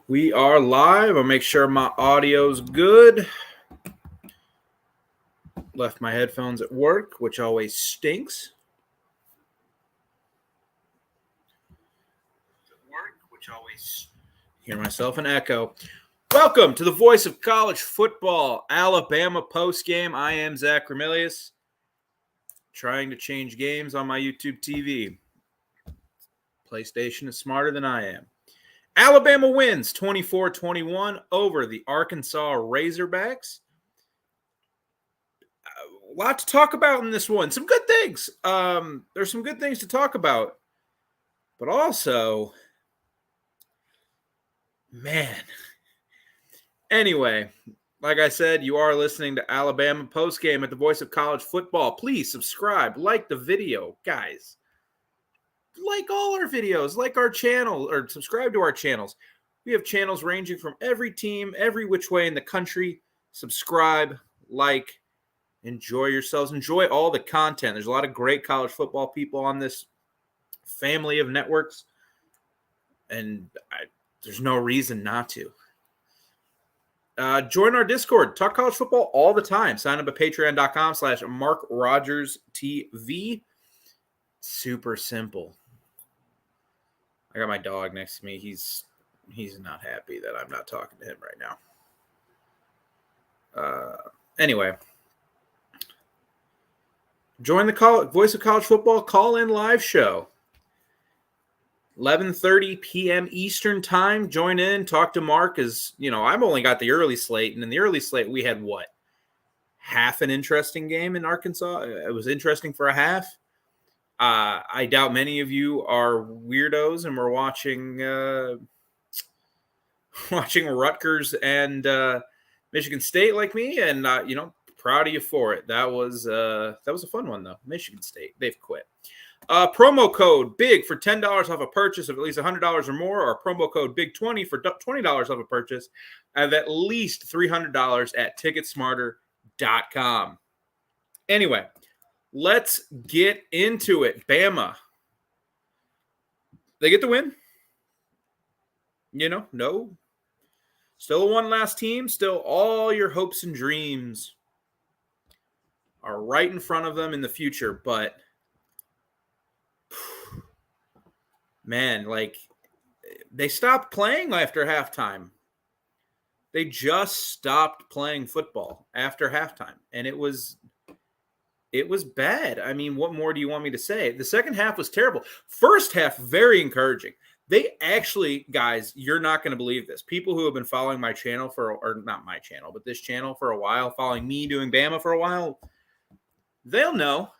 We are live. I'll make sure my audio's good. Left my headphones at work, which always stinks. Hear myself an echo. Welcome to the voice of college football, Alabama Postgame. I am Zach Ramilius, trying to change games on my YouTube TV. PlayStation is smarter than I am. Alabama wins 24-21 over the Arkansas Razorbacks. A lot to talk about in this one. Some good things. There's some good things to talk about. But also, man. Anyway, like I said, you are listening to Alabama Postgame at the Voice of College Football. Please subscribe, like the video, guys. Like all our videos, like our channel, or subscribe to our channels. We have channels ranging from every team, every which way in the country. Subscribe, like, enjoy yourselves. Enjoy all the content. There's a lot of great college football people on this family of networks, and there's no reason not to. Join our Discord. Talk college football all the time. Sign up at patreon.com/MarkRogersTV. Super simple. I got my dog next to me. He's not happy that I'm not talking to him right now. Anyway, join the Voice of College Football call-in live show. 11:30 p.m. Eastern time. Join in, talk to Mark. I've only got the early slate, and in the early slate we had half an interesting game in Arkansas. It was interesting for a half. I doubt many of you are weirdos and we're watching Rutgers and Michigan State like me, and proud of you for it. That was a fun one though. Michigan State, they've quit. Promo code BIG for $10 off a purchase of at least $100 or more, or promo code BIG20 for $20 off a purchase of at least $300 at ticketsmarter.com. Anyway, let's get into it. Bama. They get the win. No. Still a one last team. Still all your hopes and dreams are right in front of them in the future. But, man, they stopped playing after halftime. They just stopped playing football after halftime. And it was bad. I mean, what more do you want me to say? The second half was terrible. First half, very encouraging. They actually, guys, you're not going to believe this. People who have been following my channel or not my channel, but this channel for a while, following me doing Bama for a while, they'll know.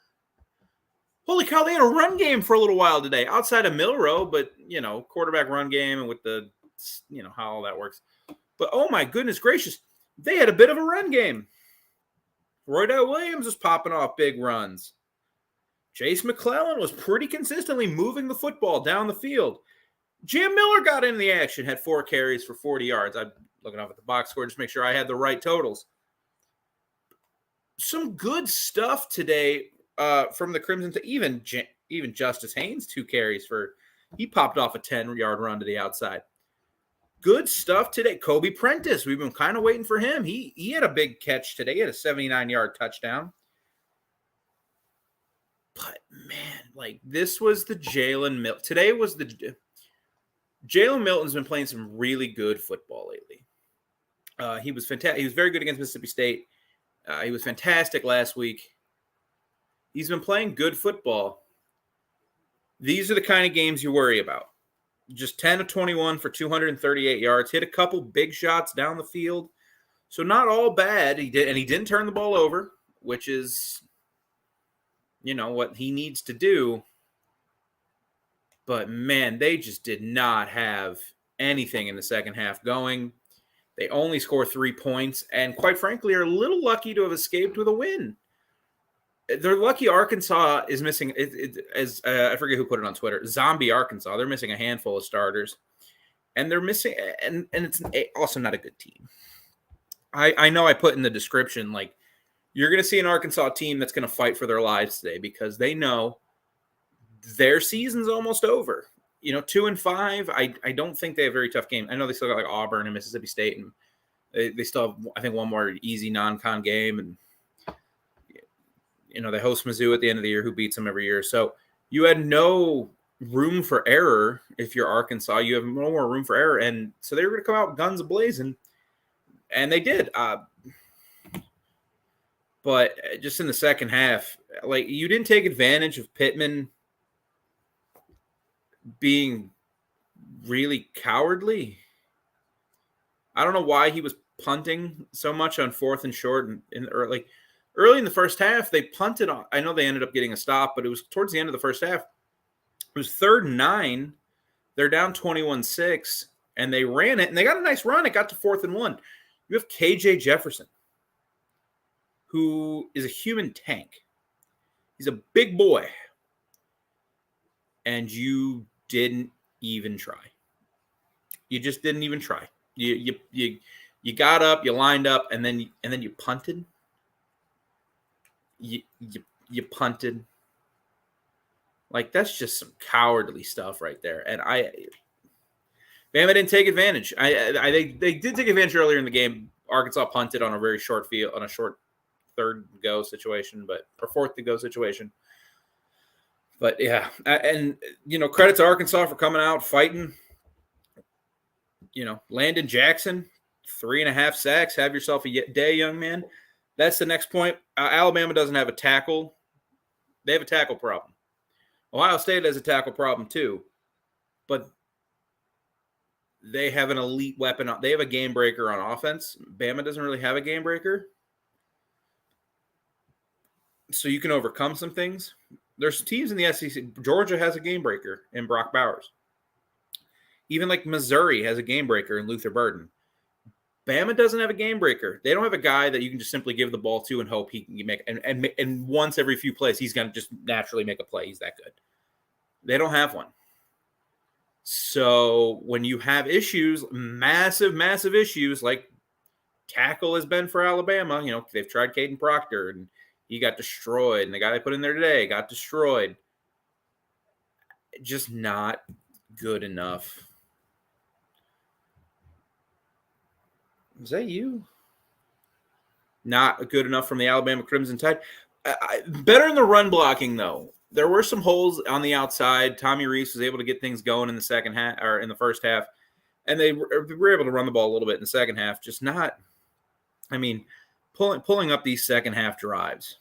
Holy cow, they had a run game for a little while today, outside of Milroe, but, quarterback run game and with the, how all that works. But, oh my goodness gracious, they had a bit of a run game. Roydell Williams was popping off big runs. Chase McClellan was pretty consistently moving the football down the field. Jam Miller got into the action, had 4 carries for 40 yards. I'm looking off at the box score just to make sure I had the right totals. Some good stuff today from the Crimson. Even Justice Haynes, 2 carries he popped off a 10-yard run to the outside. Good stuff today. Kobe Prentice, we've been kind of waiting for him. He had a big catch today. He had a 79-yard touchdown. But, man, this was the Jalen Milton. Today was the Jalen Milton's been playing some really good football lately. He was fantastic. He was very good against Mississippi State. He was fantastic last week. He's been playing good football. These are the kind of games you worry about. Just 10 of 21 for 238 yards. Hit a couple big shots down the field. So not all bad. He didn't turn the ball over, which is, what he needs to do. But, man, they just did not have anything in the second half going. They only score 3 points and, quite frankly, are a little lucky to have escaped with a win. They're lucky Arkansas is missing, I forget who put it on Twitter, Zombie Arkansas. They're missing a handful of starters. And they're missing, and it's also not a good team. I know I put in the description, you're going to see an Arkansas team that's going to fight for their lives today because they know their season's almost over. 2-5. I don't think they have a very tough game. I know they still got like Auburn and Mississippi State, and they still have, I think, one more easy non-con game, and they host Mizzou at the end of the year, who beats them every year. So you had no room for error. If you're Arkansas, you have no more room for error, and so they were going to come out guns blazing, and they did. But just in the second half, like, you didn't take advantage of Pittman being really cowardly. I don't know why he was punting so much on 4th and short, and early in the first half, they punted on. I know they ended up getting a stop, but it was towards the end of the first half. It was 3rd and 9. They're down 21-6, and they ran it, and they got a nice run. It got to 4th and 1. You have KJ Jefferson, who is a human tank. He's a big boy, and you didn't even try. You just didn't even try. You got up, you lined up, and then you punted. You punted. Like, that's just some cowardly stuff right there. And Bama didn't take advantage. They did take advantage earlier in the game. Arkansas punted on a very short field, on a short 3rd go situation, or 4th to go situation. But yeah, and credit to Arkansas for coming out fighting. Landon Jackson, 3.5 sacks. Have yourself a day, young man. That's the next point. Alabama doesn't have a tackle. They have a tackle problem. Ohio State has a tackle problem too, but they have an elite weapon. They have a game breaker on offense. Bama doesn't really have a game breaker. So you can overcome some things. There's teams in the SEC. Georgia has a game breaker in Brock Bowers. Even like Missouri has a game breaker in Luther Burden. Bama doesn't have a game breaker. They don't have a guy that you can just simply give the ball to and hope he can make. And once every few plays, he's going to just naturally make a play. He's that good. They don't have one. So when you have issues, massive issues, like tackle has been for Alabama, they've tried Caden Proctor, and he got destroyed. And the guy they put in there today got destroyed. Just not good enough. Is that you? Not good enough from the Alabama Crimson Tide. Better in the run blocking, though. There were some holes on the outside. Tommy Reese was able to get things going in the second half, or in the first half, and they were able to run the ball a little bit in the second half. Just not. I mean, pulling up these second half drives.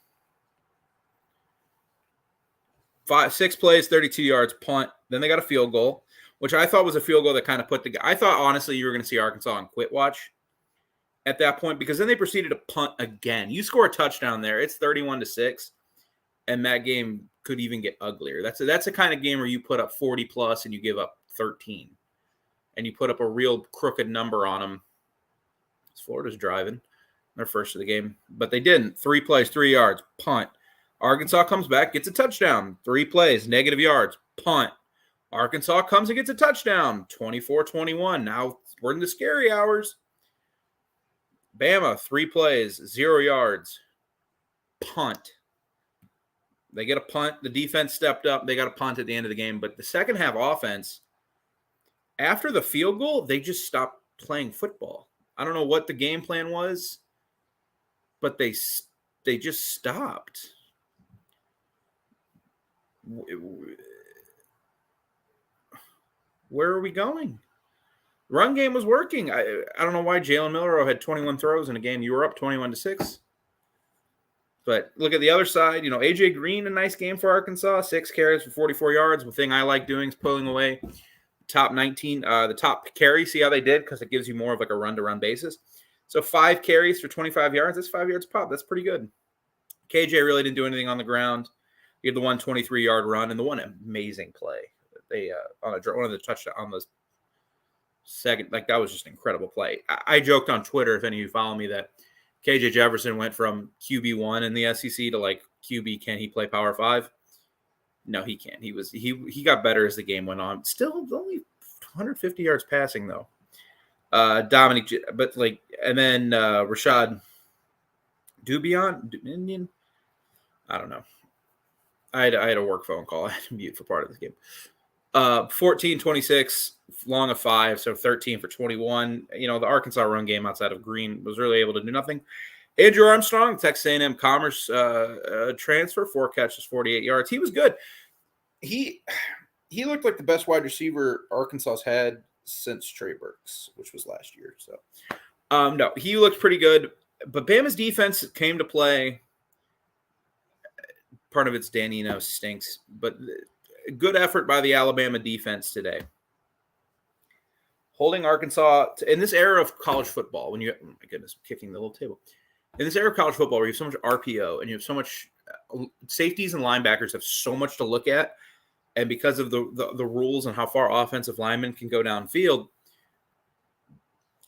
6 plays, 32 yards, punt. Then they got a field goal, which I thought was a field goal that kind of put the. I thought honestly you were going to see Arkansas on quit watch at that point, because then they proceeded to punt again. You score a touchdown there, it's 31-6, and that game could even get uglier. That's the kind of game where you put up 40 plus and you give up 13, and you put up a real crooked number on them. Florida's driving their first of the game, but they didn't. 3 plays, 3 yards, punt. Arkansas comes back, gets a touchdown. 3 plays, negative yards, punt. Arkansas comes and gets a touchdown. 24-21. Now we're in the scary hours. Bama, 3 plays, 0 yards, punt. They get a punt. The defense stepped up. They got a punt at the end of the game. But the second half offense, after the field goal, they just stopped playing football. I don't know what the game plan was, but they just stopped. Where are we going? Run game was working. I don't know why Jalen Milroe had 21 throws in a game. You were up 21-6. But look at the other side. AJ Green, a nice game for Arkansas. 6 carries for 44 yards. The thing I like doing is pulling away top 19, the top carry. See how they did? Because it gives you more of like a run-to-run basis. So 5 carries for 25 yards. That's 5 yards pop. That's pretty good. KJ really didn't do anything on the ground. He had the 123-yard run and the one amazing play. They one of the touchdown on the second, like, that was just an incredible play. I joked on Twitter, if any of you follow me, that KJ Jefferson went from QB1 in the SEC to like QB. Can he play Power 5? No, he can't. He got better as the game went on. Still only 150 yards passing though. Dominic, but like, and then Rashad Dubion, I don't know. I had a work phone call. I had to mute for part of this game. 14-26, long of 5, so 13 for 21. The Arkansas run game outside of Green was really able to do nothing. Andrew Armstrong, Texas A&M Commerce transfer, 4 catches, 48 yards. He was good. He looked like the best wide receiver Arkansas's had since Trey Burks, which was last year. So, no, he looked pretty good. But Bama's defense came to play. Part of it's Danino stinks, but good effort by the Alabama defense today. Holding Arkansas in this era of college football, when you, oh my goodness, I'm kicking the little table. In this era of college football where you have so much RPO and you have so much safeties and linebackers have so much to look at, and because of the rules and how far offensive linemen can go downfield,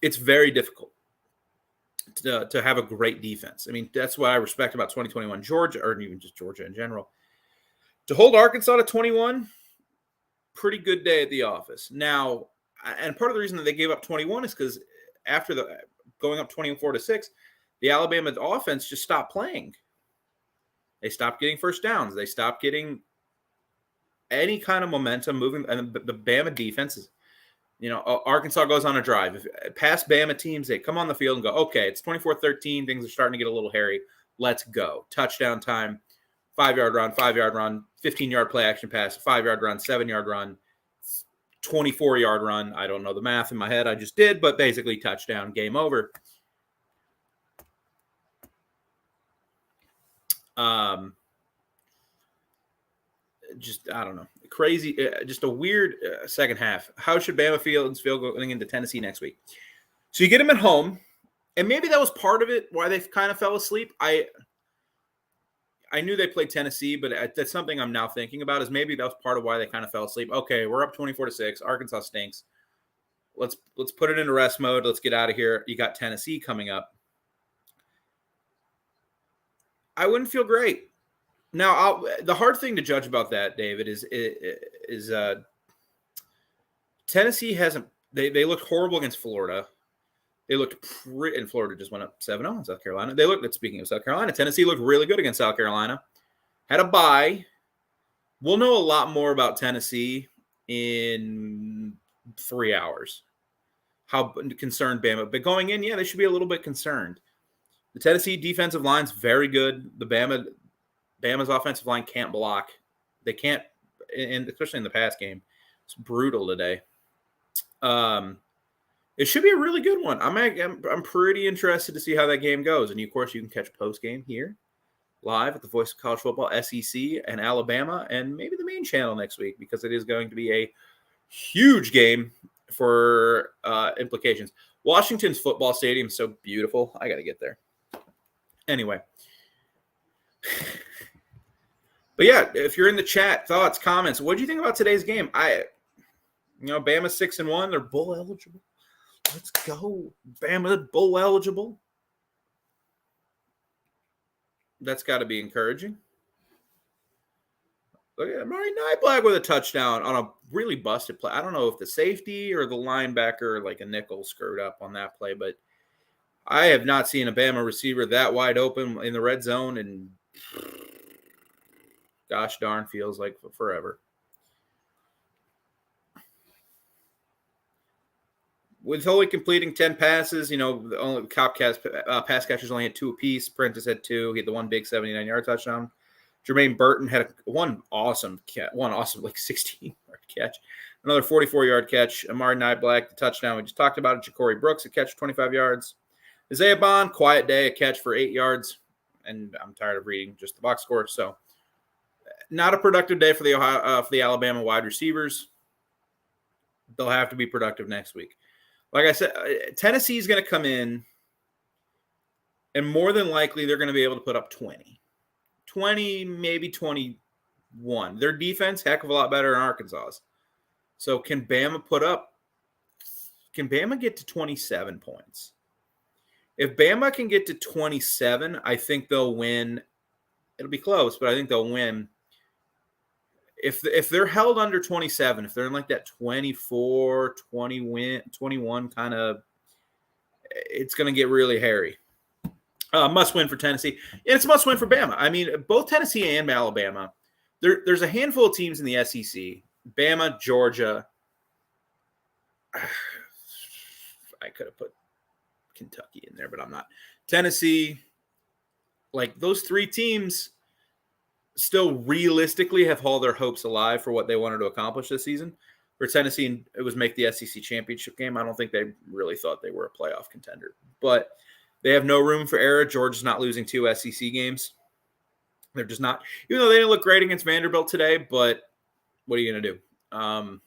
it's very difficult to have a great defense. I mean, that's what I respect about 2021 Georgia, or even just Georgia in general. To hold Arkansas to 21, pretty good day at the office. Now, and part of the reason that they gave up 21 is because after going up 24-6, the Alabama offense just stopped playing. They stopped getting first downs. They stopped getting any kind of momentum moving. And the Bama defense is, Arkansas goes on a drive. If past Bama teams, they come on the field and go, okay, it's 24-13. Things are starting to get a little hairy. Let's go. Touchdown time, 5-yard run, 5-yard run, 15-yard play action pass, 5-yard run, 7-yard run, 24-yard run. I don't know the math in my head. I just did, but basically touchdown, game over. Just, I don't know. Crazy, just a weird second half. How should Bama feel going into Tennessee next week? So you get them at home, and maybe that was part of it, why they kind of fell asleep. I knew they played Tennessee, but that's something I'm now thinking about, is maybe that was part of why they kind of fell asleep. Okay, we're up 24-6. Arkansas stinks. Let's put it into rest mode. Let's get out of here. You got Tennessee coming up. I wouldn't feel great. Now, the hard thing to judge about that, David, is Tennessee hasn't. They looked horrible against Florida. They looked and Florida just went up 7-0 in South Carolina. Speaking of South Carolina, Tennessee looked really good against South Carolina. Had a bye. We'll know a lot more about Tennessee in 3 hours. How concerned Bama, but going in, yeah, they should be a little bit concerned. The Tennessee defensive line's very good. Bama's offensive line can't block. They can't, and especially in the pass game. It's brutal today. It should be a really good one. I'm pretty interested to see how that game goes. And, of course, you can catch Postgame here live at the Voice of College Football, SEC and Alabama, and maybe the main channel next week, because it is going to be a huge game for implications. Washington's football stadium is so beautiful. I got to get there. Anyway. But yeah, if you're in the chat, thoughts, comments, what do you think about today's game? Bama's 6-1. They're bowl eligible. Let's go. Bama bowl eligible. That's got to be encouraging. Look at Amari Nyblack with a touchdown on a really busted play. I don't know if the safety or the linebacker, like a nickel, screwed up on that play, but I have not seen a Bama receiver that wide open in the red zone, and gosh darn, feels like forever. With only completing 10 passes, the only pass catchers only had 2 apiece. Prentice had 2. He had the one big 79-yard touchdown. Jermaine Burton had one awesome 16-yard catch. Another 44-yard catch. Amari Nyblack, the touchdown we just talked about. Ja'Cory Brooks, a catch for 25 yards. Isaiah Bond, quiet day, a catch for 8 yards. And I'm tired of reading just the box score. So not a productive day for the Alabama wide receivers. They'll have to be productive next week. Like I said, Tennessee is going to come in, and more than likely they're going to be able to put up 20, maybe 21. Their defense, heck of a lot better than Arkansas's. So can Bama get to 27 points? If Bama can get to 27, I think they'll win. It'll be close, but I think they'll win. If they're held under 27, if they're in like that 24, 21 kind of, it's going to get really hairy. Must win for Tennessee. And it's a must win for Bama. I mean, both Tennessee and Alabama there's a handful of teams in the SEC. Bama, Georgia. I could have put Kentucky in there, but I'm not. Tennessee. Like, those three teams still realistically have hauled their hopes alive for what they wanted to accomplish this season. For Tennessee, it was make the SEC championship game. I don't think they really thought they were a playoff contender. But they have no room for error. Georgia's not losing 2 SEC games. They're just not. Even though they didn't look great against Vanderbilt today, but what are you going to do? God,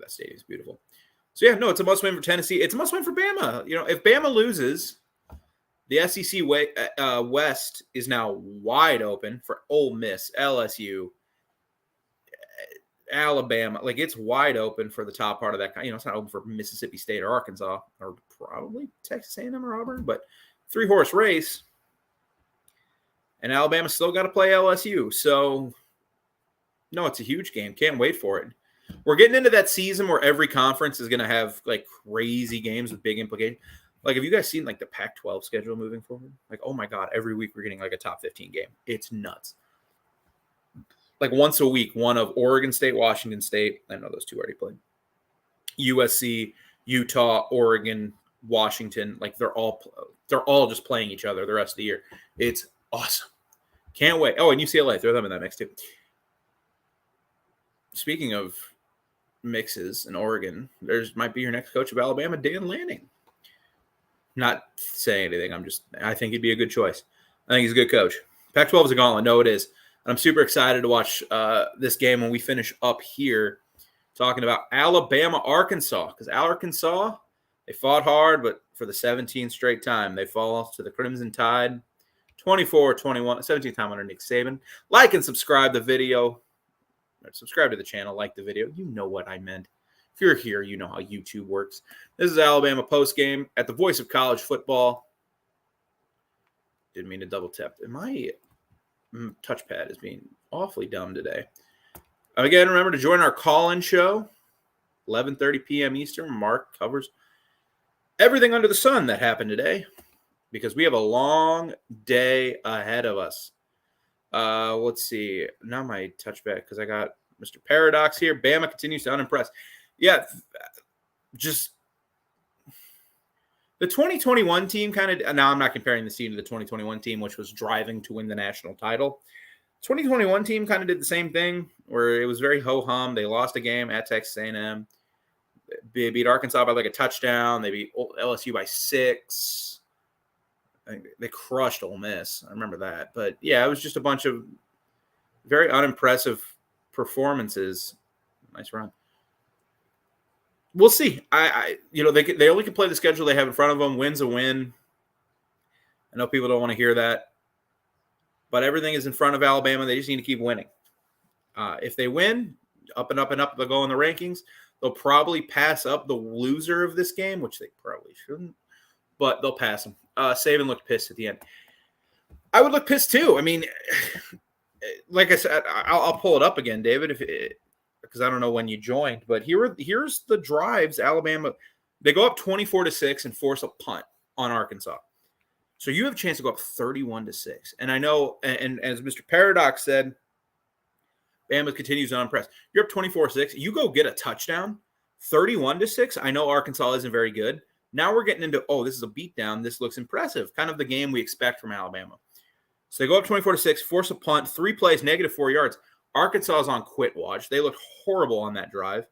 that stadium's beautiful. So, yeah, no, it's a must-win for Tennessee. It's a must-win for Bama. You know, if Bama loses, the SEC West is now wide open for Ole Miss, LSU, Alabama. Like, it's wide open for the top part of that. You know, it's not open for Mississippi State or Arkansas or probably Texas A&M or Auburn, but 3-horse race. And Alabama still got to play LSU. So, no, it's a huge game. Can't wait for it. We're getting into that season where every conference is going to have, like, crazy games with big implications. Like, have you guys seen, like, the Pac-12 schedule moving forward? Like, oh, my God, every week we're getting, like, a top 15 game. It's nuts. Like, once a week, one of Oregon State, Washington State. I know those two already played. USC, Utah, Oregon, Washington. Like, they're all just playing each other the rest of the year. It's awesome. Can't wait. Oh, and UCLA. Throw them in that mix, too. Speaking of mixes in Oregon, there's might be your next coach of Alabama, Dan Lanning. Not saying anything. I think he'd be a good choice. I think he's a good coach. Pac-12 is a gauntlet. No, it is. And I'm super excited to watch this game when we finish up here talking about Alabama, Arkansas. Because Arkansas, they fought hard, but for the 17th straight time, they fall to the Crimson Tide. 24-21, 17th time under Nick Saban. Like and subscribe the video. Subscribe to the channel, like the video. You know what I meant. If you're here, you know how YouTube works. This is Alabama postgame at the voice of college football. Didn't mean to double tap. My touchpad is being awfully dumb today. Again, remember to join our call-in show, 11:30 p.m. Eastern. Mark covers everything under the sun that happened today because we have a long day ahead of us. Let's see. Not my touchback because I got Mr. Paradox here. Bama continues to unimpress. Yeah, just the 2021 team kind of – now I'm not comparing this team to the 2021 team, which was driving to win the national title. 2021 team kind of did the same thing where it was very ho-hum. They lost a game at Texas A&M. They beat Arkansas by like a touchdown. They beat LSU by 6. I think they crushed Ole Miss. I remember that. But, yeah, it was just a bunch of very unimpressive performances. Nice run. We'll see. They only can play the schedule they have in front of them. Win's a win. I know people don't want to hear that. But everything is in front of Alabama. They just need to keep winning. If they win, up and up and up, they'll go in the rankings. They'll probably pass up the loser of this game, which they probably shouldn't. But they'll pass them. Saban looked pissed at the end. I would look pissed too. I mean, like I said, I'll pull it up again, David, because I don't know when you joined. But here's the drives. Alabama, they go up 24-6 and force a punt on Arkansas. So you have a chance to go up 31-6. And I know, and as Mr. Paradox said, Bama continues to unimpress. You're up 24-6. You go get a touchdown, 31-6. I know Arkansas isn't very good. Now we're getting into, this is a beatdown. This looks impressive. Kind of the game we expect from Alabama. So they go up 24-6, force a punt, 3 plays, -4 yards. Arkansas is on quit watch. They looked horrible on that drive.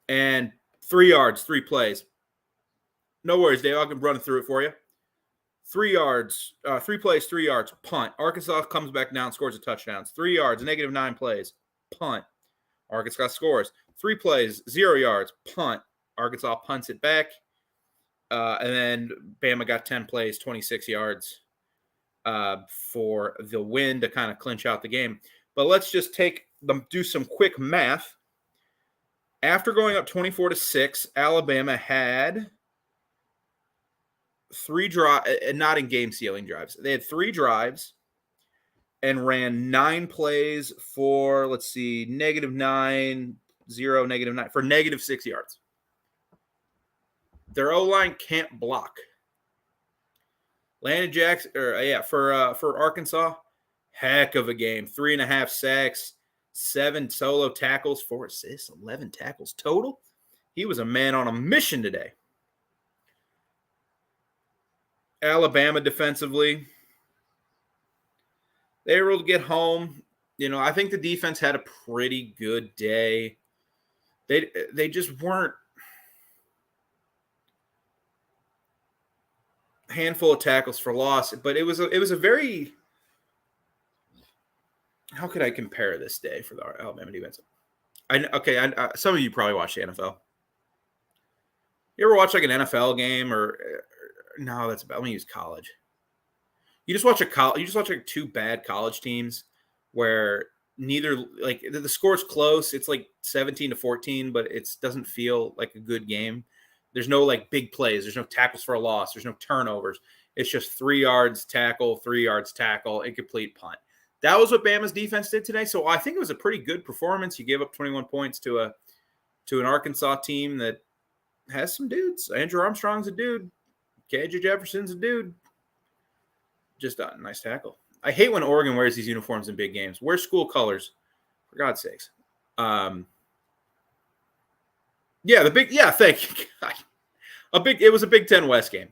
And 3 yards, 3 plays. No worries, Dave. I can run through it for you. 3 yards, 3 plays, 3 yards, punt. Arkansas comes back down, scores a touchdown. 3 yards, -9 plays, punt. Arkansas scores. 3 plays, 0 yards, punt. Arkansas punts it back. And then Bama got 10 plays, 26 yards for the win to kind of clinch out the game. But let's just do some quick math. After going up 24-6, Alabama had 3 drives, not in game-sealing drives. They had 3 drives and ran 9 plays for, let's see, -9, 0, -9, for -6 yards. Their O-line can't block. Landon Jackson, for Arkansas, heck of a game. 3.5 sacks, 7 solo tackles, 4 assists, 11 tackles total. He was a man on a mission today. Alabama defensively, they were able to get home. I think the defense had a pretty good day. They just weren't. Handful of tackles for loss, but it was a very. How could I compare this day for the Alabama defense? Some of you probably watch the NFL. You ever watch like an NFL game or no? That's about. Let me use college. You just watch like 2 bad college teams where neither like the score's close. It's like 17-14, but it doesn't feel like a good game. There's no like big plays. There's no tackles for a loss. There's no turnovers. It's just 3 yards tackle, 3 yards tackle, incomplete punt. That was what Bama's defense did today. So I think it was a pretty good performance. You gave up 21 points to an Arkansas team that has some dudes. Andrew Armstrong's a dude. KJ Jefferson's a dude. Just a nice tackle. I hate when Oregon wears these uniforms in big games. Wear school colors, for God's sakes. Thank you. It was a Big Ten West game.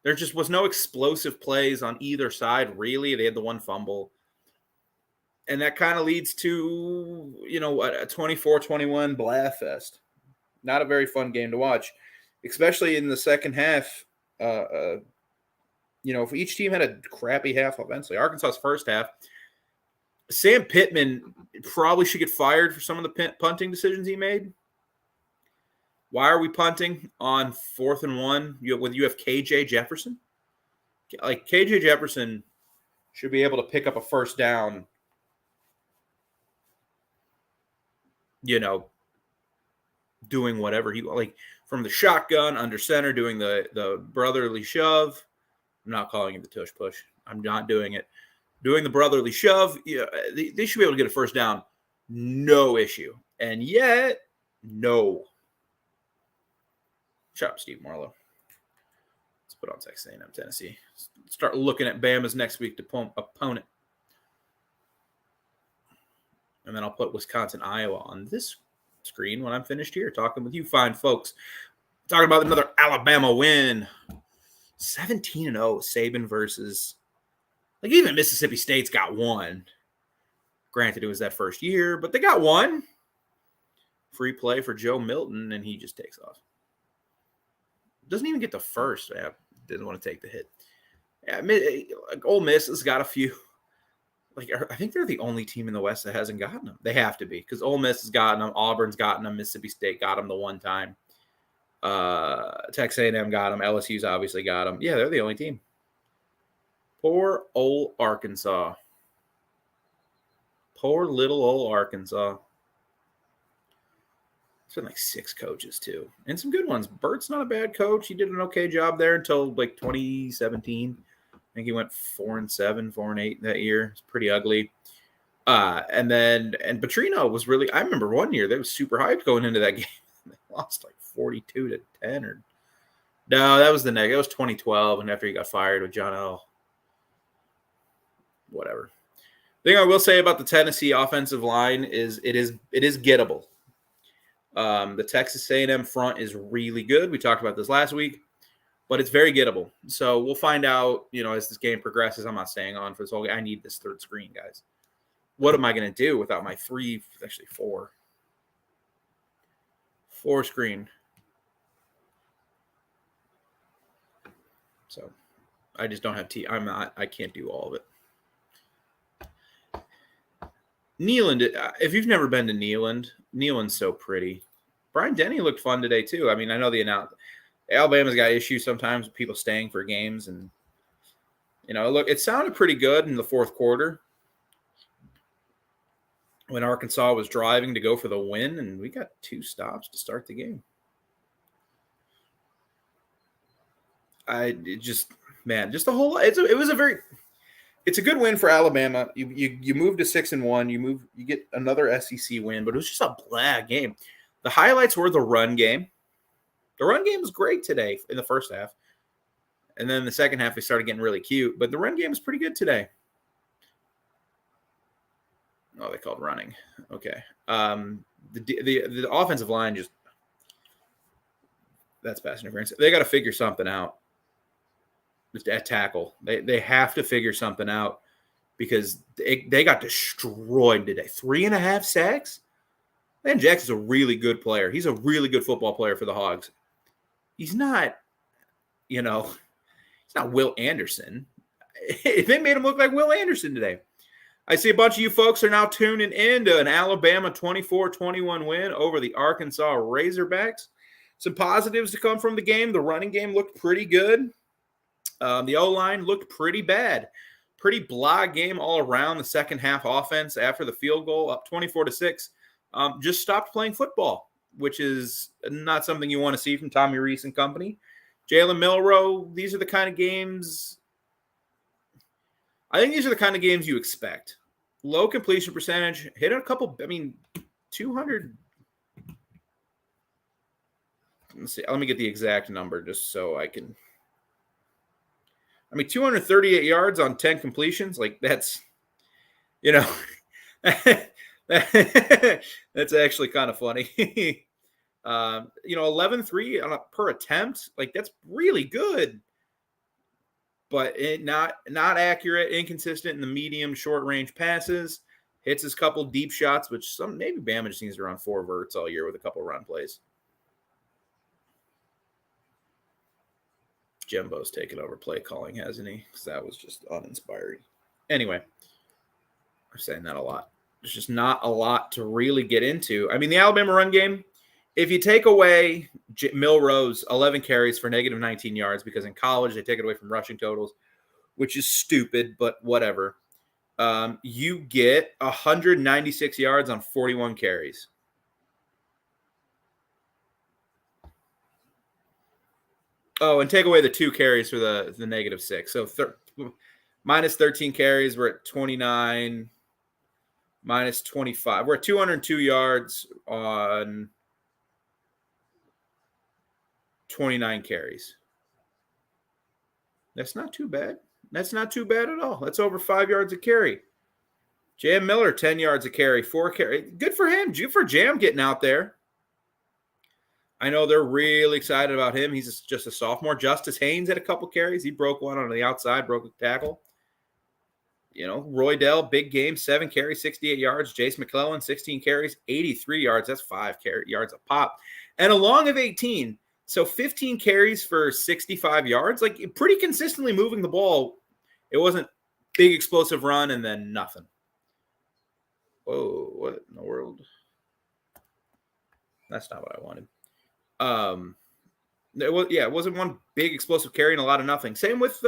There just was no explosive plays on either side, really. They had the one fumble. And that kind of leads to, a 24-21 blast fest. Not a very fun game to watch, especially in the second half. If each team had a crappy half offensively, Arkansas's first half, Sam Pittman probably should get fired for some of the punting decisions he made. Why are we punting on 4th and 1 when you have KJ Jefferson? Like KJ Jefferson should be able to pick up a first down, doing whatever he like from the shotgun under center, doing the brotherly shove. I'm not calling it the tush push. I'm not doing it. Doing the brotherly shove. They should be able to get a first down. No issue. And yet, no. Shut up, Steve Marlowe. Let's put on Texas A&M, Tennessee. Start looking at Bama's next week opponent. And then I'll put Wisconsin, Iowa on this screen when I'm finished here talking with you fine folks. Talking about another Alabama win. 17-0 Saban versus, even Mississippi State's got one. Granted, it was that first year, but they got one. Free play for Joe Milton, and he just takes off. Doesn't even get the first. Didn't want to take the hit. Ole Miss has got a few. I think they're the only team in the West that hasn't gotten them. They have to be because Ole Miss has gotten them. Auburn's gotten them. Mississippi State got them the one time. Texas A&M got them. LSU's obviously got them. Yeah, they're the only team. Poor old Arkansas. Poor little old Arkansas. It's been 6 coaches, too. And some good ones. Bert's not a bad coach. He did an okay job there until 2017. I think he went 4-7, 4-8 that year. It's pretty ugly. And Petrino was really, I remember one year they was super hyped going into that game. They lost 42-10 or no, that was the next. It was 2012, and after he got fired with John L. Whatever. The thing I will say about the Tennessee offensive line is it is gettable. The Texas A&M front is really good. We talked about this last week, but it's very gettable. So we'll find out, as this game progresses. I'm not staying on for this whole game. I need this third screen, guys. What am I going to do without my 4 screen? So I just don't have I can't do all of it. Neyland, if you've never been to Neyland's so pretty. Brian Denny looked fun today, too. I mean, I know Alabama's got issues sometimes with people staying for games. And, look, it sounded pretty good in the fourth quarter when Arkansas was driving to go for the win, and we got 2 stops to start the game. It's a good win for Alabama. You move to 6-1. You get another SEC win, but it was just a blah game. The highlights were the run game. The run game was great today in the first half. And then the second half, they started getting really cute. But the run game is pretty good today. Oh, they called running. Okay. The offensive line just, that's pass interference. They got to figure something out. Just at tackle. They have to figure something out because they got destroyed today. 3.5 sacks? Man, Jackson's a really good player. He's a really good football player for the Hogs. He's not, he's not Will Anderson. They made him look like Will Anderson today. I see a bunch of you folks are now tuning in to an Alabama 24-21 win over the Arkansas Razorbacks. Some positives to come from the game. The running game looked pretty good. The O-line looked pretty bad. Pretty blah game all around. The second half offense after the field goal up 24-6 just stopped playing football, which is not something you want to see from Tommy Rees and company. Jalen Milroe, these are the kind of games – I think these are the kind of games you expect. Low completion percentage, hit a couple, 200. Let's see. Let me get the exact number just so I can. 238 yards on 10 completions. Like that's, that's actually kind of funny. 11-3 per attempt. Like that's really good. But not accurate, inconsistent in the medium, short-range passes. Hits his couple deep shots, which maybe Bama just needs to run 4 verts all year with a couple run plays. Jimbo's taken over play calling, hasn't he? Because that was just uninspiring. Anyway, I'm saying that a lot. There's just not a lot to really get into. The Alabama run game, if you take away Milroe's 11 carries for negative 19 yards, because in college they take it away from rushing totals, which is stupid, but whatever, you get 196 yards on 41 carries. Oh, and take away the 2 carries for the negative 6. So minus 13 carries, we're at 29, minus 25. We're at 202 yards on 29 carries. That's not too bad. That's not too bad at all. That's over 5 yards a carry. Jam Miller, 10 yards a carry, 4 carry. Good for him. Good for Jam getting out there. I know they're really excited about him. He's just a sophomore. Justice Haynes had a couple carries. He broke one on the outside, broke a tackle. Roy Dell, big game, 7 carries, 68 yards. Jace McClellan, 16 carries, 83 yards. That's 5 yards a pop. And a long of 18. So 15 carries for 65 yards, like pretty consistently moving the ball. It wasn't big explosive run and then nothing. Whoa, what in the world? That's not what I wanted. It wasn't one big explosive carry and a lot of nothing. Same with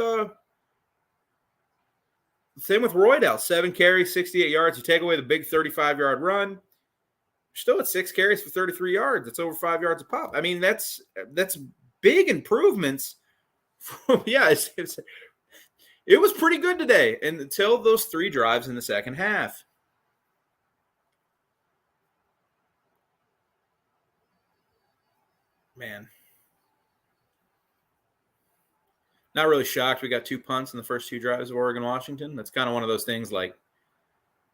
Roydell, 7 carries, 68 yards. You take away the big 35-yard run, still at 6 carries for 33 yards. That's over 5 yards a pop. That's big improvements. It was pretty good today until those 3 drives in the second half. Man. Not really shocked we got 2 punts in the first 2 drives of Oregon-Washington. That's kind of one of those things like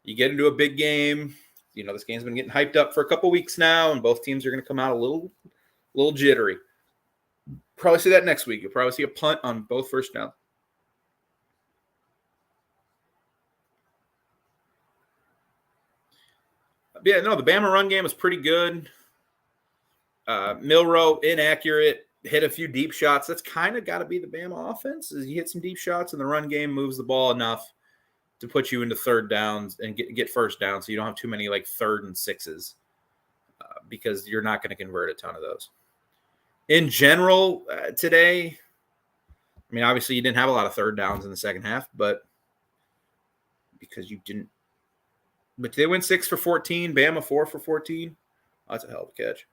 you get into a big game. This game's been getting hyped up for a couple weeks now, and both teams are going to come out a little jittery. Probably see that next week. You'll probably see a punt on both first downs. The Bama run game was pretty good. Milroe, inaccurate, hit a few deep shots. That's kind of got to be the Bama offense, is you hit some deep shots and the run game moves the ball enough to put you into third downs and get first down so you don't have too many like 3rd and 6s because you're not going to convert a ton of those. In general, today, obviously you didn't have a lot of 3rd downs in the second half, but because you didn't. But they went 6 for 14, Bama 4 for 14. Oh, that's a hell of a catch.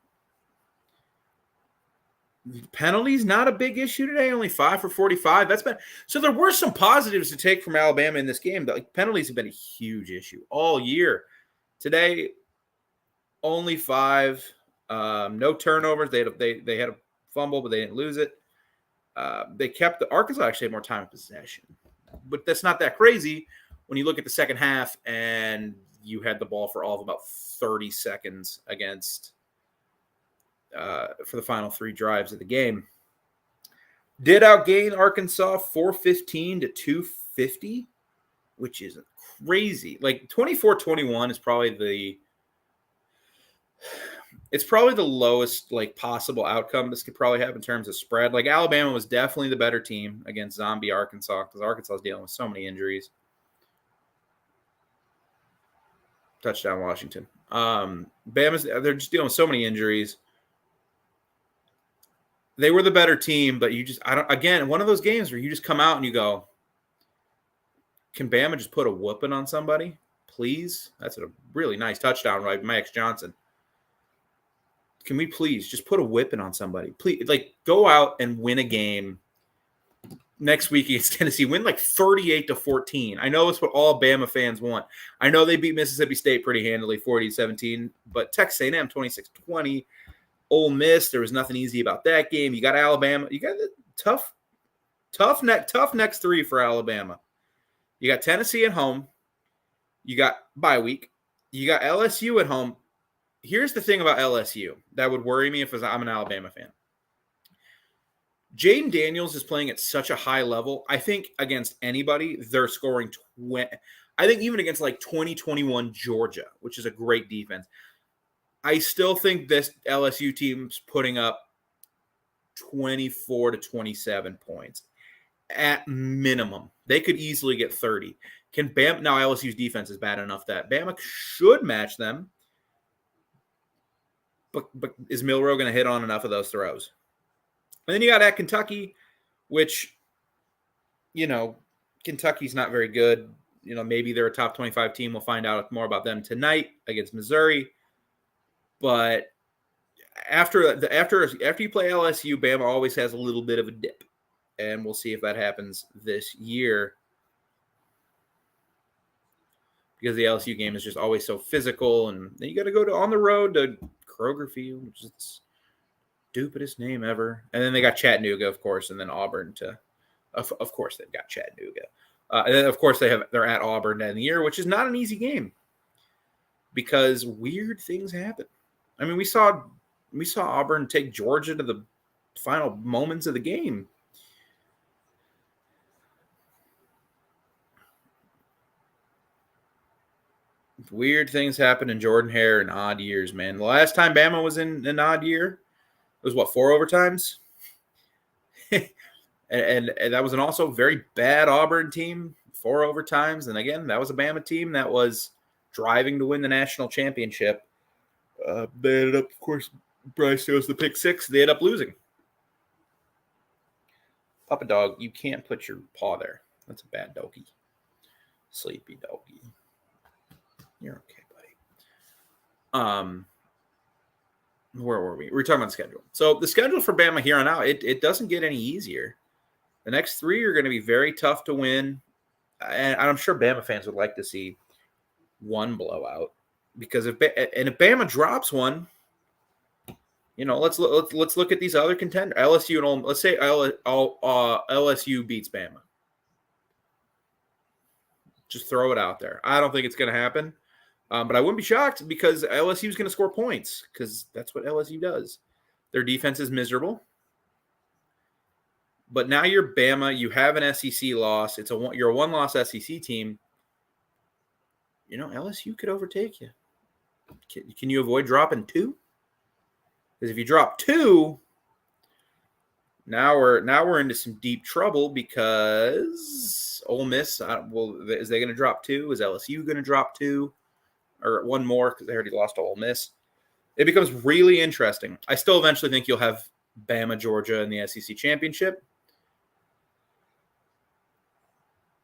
Penalties, not a big issue today, only 5 for 45. So there were some positives to take from Alabama in this game. But penalties have been a huge issue all year. Today, only 5. No turnovers. They had a fumble, but they didn't lose it. Arkansas actually had more time of possession, but that's not that crazy when you look at the second half and you had the ball for all of about 30 seconds against for the final 3 drives of the game. Did outgain Arkansas 415 to 250, which is crazy. Like 24-21 is probably the lowest like possible outcome this could probably have in terms of spread. Like Alabama was definitely the better team against zombie Arkansas because Arkansas is dealing with so many injuries. Touchdown Washington. They're just dealing with so many injuries. They were the better team, but one of those games where you just come out and you go, can Bama just put a whooping on somebody? Please? That's a really nice touchdown by Max Johnson. Can we please just put a whipping on somebody? Please, like, go out and win a game next week against Tennessee. Win like 38-14. I know it's what all Bama fans want. I know they beat Mississippi State pretty handily, 40-17, but Texas A&M 26-20. Ole Miss, there was nothing easy about that game. You got Alabama. You got the tough next 3 for Alabama. You got Tennessee at home. You got bye week. You got LSU at home. Here's the thing about LSU that would worry me if I'm an Alabama fan. Jaden Daniels is playing at such a high level. I think against anybody, they're scoring 20. I think even against like 2021 Georgia, which is a great defense. I still think this LSU team's putting up 24-27 points at minimum. They could easily get 30. Can Bama? Now LSU's defense is bad enough that Bama should match them. But is Milroe going to hit on enough of those throws? And then you got at Kentucky, which, Kentucky's not very good. Maybe they're a top 25 team. We'll find out more about them tonight against Missouri. But after you play LSU, Bama always has a little bit of a dip. And we'll see if that happens this year. Because the LSU game is just always so physical. And then you got to go on the road to Kroger Field, which is the stupidest name ever. And then they got Chattanooga, of course, and then Auburn of course they've got Chattanooga. And then, of course, they're at Auburn in the year, which is not an easy game. Because weird things happen. I mean, we saw Auburn take Georgia to the final moments of the game. Weird things happen in Jordan-Hare in odd years, man. The last time Bama was in an odd year was 4 overtimes? and that was an also very bad Auburn team, 4 overtimes. And again, that was a Bama team that was driving to win the national championship. They ended up, of course, Bryce throws the pick 6. They ended up losing. Papa dog, you can't put your paw there. That's a bad doggy. Sleepy doggy. You're okay, buddy. Where were we? We were talking about the schedule. So the schedule for Bama here on out, it doesn't get any easier. The next 3 are going to be very tough to win. And I'm sure Bama fans would like to see one blowout. Because if Bama drops one, let's look at these other contenders. LSU and Ole, let's say LSU beats Bama. Just throw it out there. I don't think it's going to happen, but I wouldn't be shocked because LSU is going to score points because that's what LSU does. Their defense is miserable, but now you're Bama. You have an SEC loss. You're a one-loss SEC team. LSU could overtake you. Can you avoid dropping 2? Because if you drop 2, now we're into some deep trouble because Ole Miss. Is they going to drop 2? Is LSU going to drop 2 or one more because they already lost to Ole Miss? It becomes really interesting. I still eventually think you'll have Bama, Georgia in the SEC championship,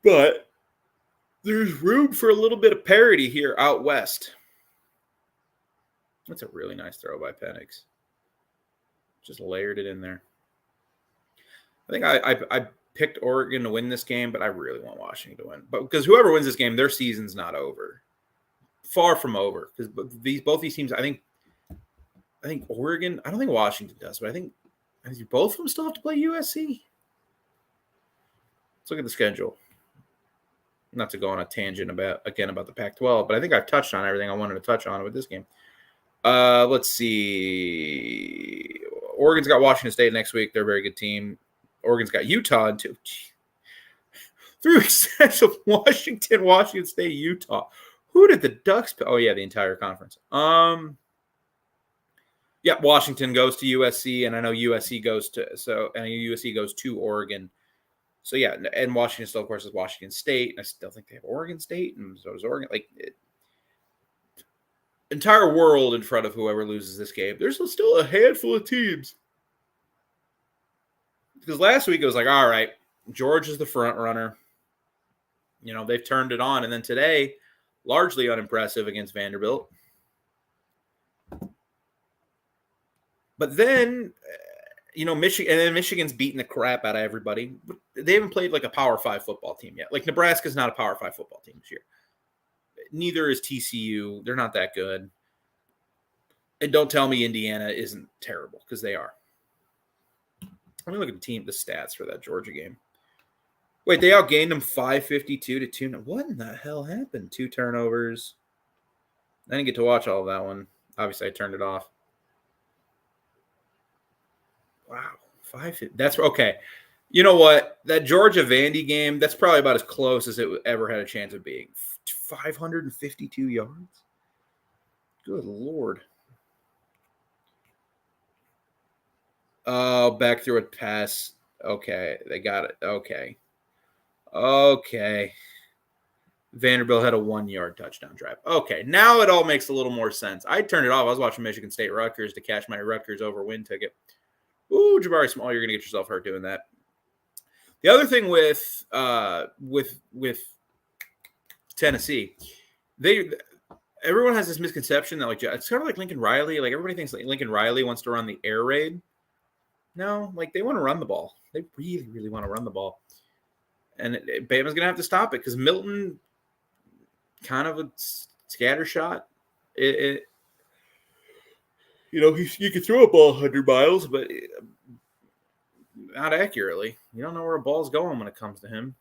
but there's room for a little bit of parity here out west. That's a really nice throw by Penix. Just layered it in there. I think I picked Oregon to win this game, but I really want Washington to win. But because whoever wins this game, their season's not over. Far from over. Because both these teams, I think Oregon, I don't think Washington does, but I think both of them still have to play USC. Let's look at the schedule. Not to go on a tangent about the Pac-12, but I think I've touched on everything I wanted to touch on with this game. Let's see. Oregon's got Washington State next week. They're a very good team. Oregon's got Utah in 2. 3 weeks of Washington State, Utah. Who did the Ducks play? Oh, yeah, the entire conference. Yeah, Washington goes to USC, and I know USC goes to Oregon. So, yeah, and Washington still, of course, is Washington State. And I still think they have Oregon State, and so is Oregon. Entire world in front of whoever loses this game. There's still a handful of teams. Because last week it was like, all right, Georgia's the front runner. They've turned it on. And then today, largely unimpressive against Vanderbilt. But then, Michigan's beating the crap out of everybody. They haven't played like a Power 5 football team yet. Like Nebraska's not a Power 5 football team this year. Neither is TCU. They're not that good. And don't tell me Indiana isn't terrible, because they are. Let me look at the stats for that Georgia game. Wait, they outgained them 552-2. What in the hell happened? 2 turnovers. I didn't get to watch all of that one. Obviously, I turned it off. Wow, 550. That's okay. You know what? That Georgia Vandy game, that's probably about as close as it ever had a chance of being. 552 yards? Good Lord. Oh, back through a pass. Okay, they got it. Okay. Vanderbilt had a 1-yard touchdown drive. Okay, now it all makes a little more sense. I turned it off. I was watching Michigan State Rutgers to cash my Rutgers over win ticket. Ooh, Jabari Small, you're going to get yourself hurt doing that. The other thing with Tennessee, everyone has this misconception that it's kind of like Lincoln Riley. Like everybody thinks Lincoln Riley wants to run the air raid. No, they want to run the ball. They really, really want to run the ball. And Bama's going to have to stop it because Milton, kind of a scatter shot. You can throw a ball 100 miles, but not accurately. You don't know where a ball's going when it comes to him.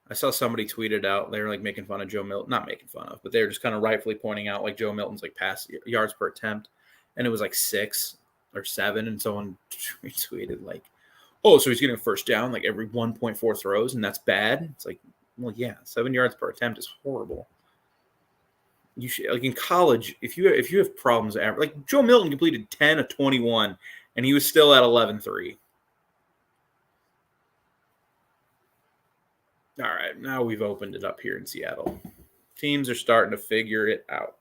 I saw somebody tweeted out, they were making fun of Joe Milton. Not making fun of, but they were just kind of rightfully pointing out Joe Milton's pass yards per attempt. And it was 6 or 7. And someone retweeted oh, so he's getting a first down every 1.4 throws, and that's bad. It's well, yeah, 7 yards per attempt is horrible. You should, in college, if you have problems, Joe Milton completed 10 of 21, and he was still at 11-3. All right, now we've opened it up here in Seattle. Teams are starting to figure it out.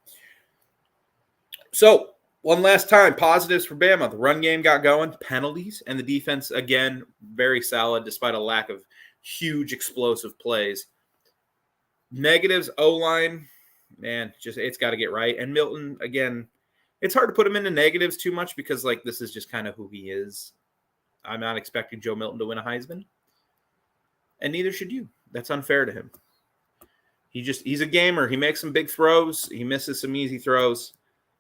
So, one last time, positives for Bama. The run game got going, penalties, and the defense, again, very solid despite a lack of huge explosive plays. Negatives, O-line, man, it's got to get right. And Milton, again, it's hard to put him into negatives too much because, this is just kind of who he is. I'm not expecting Joe Milton to win a Heisman, and neither should you. That's unfair to him. He's a gamer. He makes some big throws. He misses some easy throws.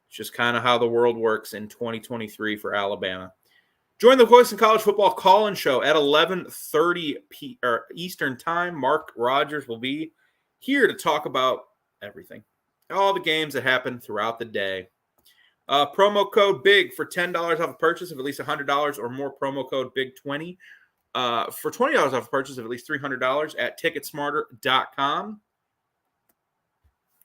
It's just kind of how the world works in 2023 for Alabama. Join the Voice in College Football call-in show at 11:30 Eastern Time. Mark Rogers will be here to talk about everything, all the games that happen throughout the day. Promo code BIG for $10 off a purchase of at least $100 or more. Promo code BIG20 for $20 off a purchase of at least $300 at ticketsmarter.com.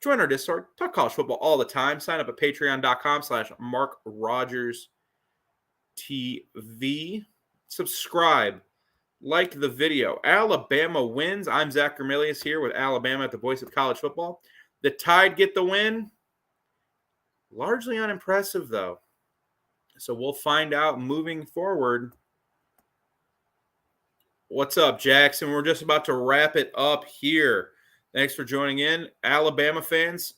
Join our Discord. Talk college football all the time. Sign up at patreon.com/MarkRogersTV. Subscribe. Like the video. Alabama wins. I'm Zach Germilius here with Alabama at the Voice of College Football. The Tide get the win. Largely unimpressive, though. So we'll find out moving forward. What's up, Jackson? We're just about to wrap it up here. Thanks for joining in, Alabama fans.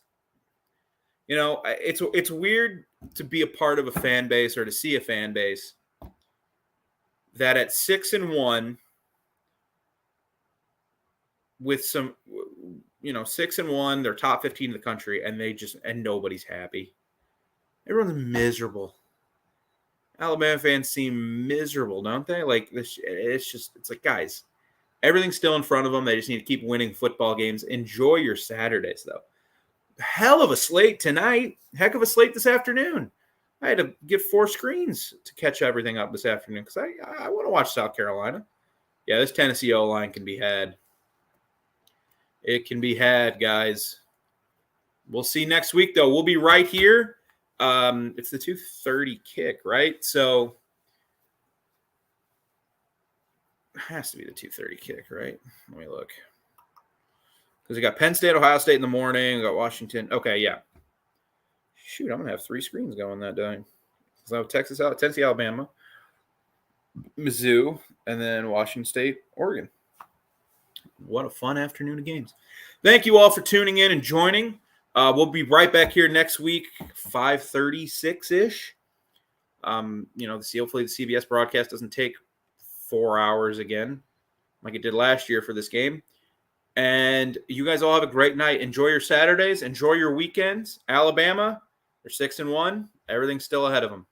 It's weird to be a part of a fan base or to see a fan base that at 6-1 with some, 6-1, they're top 15 in the country, and nobody's happy. Everyone's miserable. Alabama fans seem miserable, don't they? Like this, it's like, guys, everything's still in front of them. They just need to keep winning football games. Enjoy your Saturdays, though. Hell of a slate tonight. Heck of a slate this afternoon. I had to get 4 screens to catch everything up this afternoon because I want to watch South Carolina. Yeah, this Tennessee O-line can be had. It can be had, guys. We'll see next week, though. We'll be right here. It's the 2:30 kick, right? So it has to be the 2:30 kick, right? Let me look. Because we got Penn State, Ohio State in the morning. We got Washington. Okay, yeah. Shoot, I'm going to have 3 screens going that day. So Texas, Tennessee, Alabama, Mizzou, and then Washington State, Oregon. What a fun afternoon of games. Thank you all for tuning in and joining. We'll be right back here next week, 5:36-ish. Hopefully the CBS broadcast doesn't take 4 hours again like it did last year for this game. And you guys all have a great night. Enjoy your Saturdays. Enjoy your weekends. Alabama, they're 6-1. Everything's still ahead of them.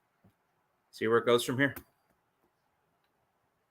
See where it goes from here.